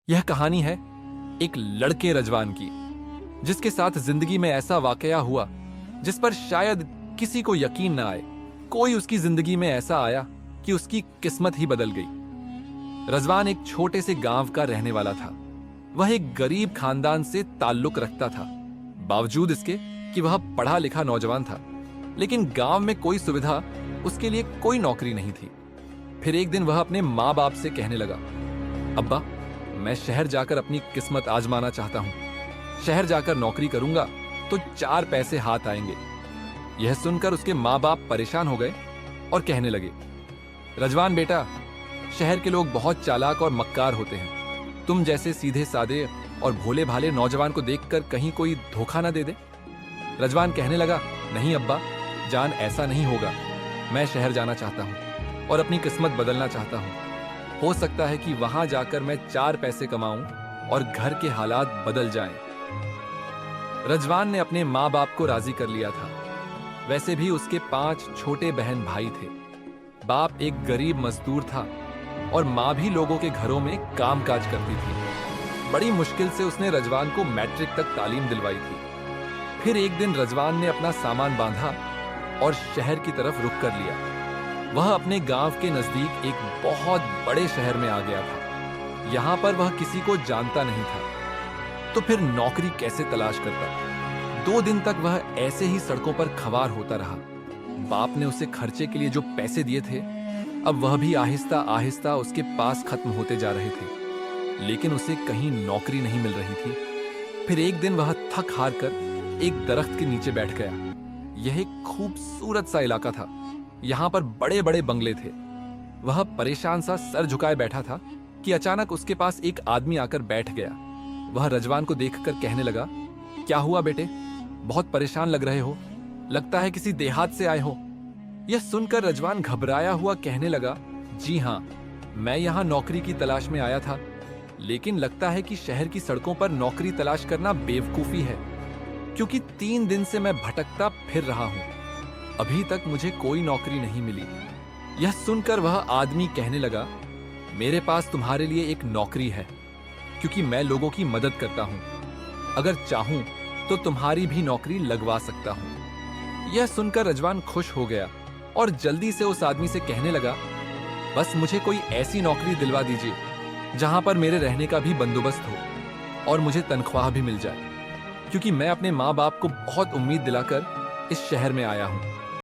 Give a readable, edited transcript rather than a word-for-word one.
यह कहानी है एक लड़के रजवान की, जिसके साथ जिंदगी में ऐसा वाकया हुआ जिस पर शायद किसी को यकीन ना आए। कोई उसकी जिंदगी में ऐसा आया कि उसकी किस्मत ही बदल गई। रजवान एक छोटे से गांव का रहने वाला था। वह एक गरीब खानदान से ताल्लुक रखता था। बावजूद इसके कि वह पढ़ा लिखा नौजवान था, लेकिन गांव में कोई सुविधा उसके लिए कोई नौकरी नहीं थी। फिर एक दिन वह अपने माँ बाप से कहने लगा, अब्बा, मैं शहर जाकर अपनी किस्मत आजमाना चाहता हूं। शहर जाकर नौकरी करूंगा तो 4 पैसे हाथ आएंगे। यह सुनकर उसके माँ बाप परेशान हो गए और कहने लगे, रजवान बेटा, शहर के लोग बहुत चालाक और मक्कार होते हैं। तुम जैसे सीधे सादे और भोले भाले नौजवान को देखकर कहीं कोई धोखा ना दे दे। रजवान कहने लगा, नहीं अब्बा जान, ऐसा नहीं होगा। मैं शहर जाना चाहता हूं और अपनी किस्मत बदलना चाहता हूं। हो सकता है कि वहां जाकर मैं 4 पैसे कमाऊं और घर के हालात बदल जाएं। रजवान ने अपने माँ बाप को राजी कर लिया था। वैसे भी उसके 5 छोटे बहन भाई थे। बाप एक गरीब मजदूर था और माँ भी लोगों के घरों में कामकाज करती थी। बड़ी मुश्किल से उसने रजवान को मैट्रिक तक तालीम दिलवाई थी। फिर एक दिन रजवान ने अपना सामान बांधा और शहर की तरफ रुख कर लिया। वह अपने गांव के नजदीक एक बहुत बड़े शहर में आ गया था। यहां पर वह किसी को जानता नहीं था, तो फिर नौकरी कैसे तलाश करता। 2 दिन तक वह ऐसे ही सड़कों पर खवार होता रहा। बाप ने उसे खर्चे के लिए जो पैसे दिए थे, अब वह भी आहिस्ता आहिस्ता उसके पास खत्म होते जा रहे थे, लेकिन उसे कहीं नौकरी नहीं मिल रही थी। फिर एक दिन वह थक हार कर एक दरख्त के नीचे बैठ गया। यह एक खूबसूरत सा इलाका था। यहाँ पर बड़े बड़े बंगले थे। वह परेशान सा सर झुकाए बैठा था कि अचानक उसके पास एक आदमी आकर बैठ गया। वह रजवान को देखकर कहने लगा, क्या हुआ बेटे, बहुत परेशान लग रहे हो, लगता है किसी देहात से आए हो। यह सुनकर रजवान घबराया हुआ कहने लगा, जी हाँ, मैं यहाँ नौकरी की तलाश में आया था, लेकिन लगता है कि शहर की सड़कों पर नौकरी तलाश करना बेवकूफी है, क्योंकि 3 दिन से मैं भटकता फिर रहा हूं। अभी तक मुझे कोई नौकरी नहीं मिली। यह सुनकर वह आदमी कहने लगा, मेरे पास तुम्हारे लिए एक नौकरी है, क्योंकि मैं लोगों की मदद करता हूं। अगर चाहूं तो तुम्हारी भी नौकरी लगवा सकता हूं। यह सुनकर रजवान खुश हो गया और जल्दी से उस आदमी से कहने लगा, बस मुझे कोई ऐसी नौकरी दिलवा दीजिए जहां पर मेरे रहने का भी बंदोबस्त हो और मुझे तनख्वाह भी मिल जाए, क्योंकि मैं अपने माँ बाप को बहुत उम्मीद दिलाकर इस शहर में आया हूं।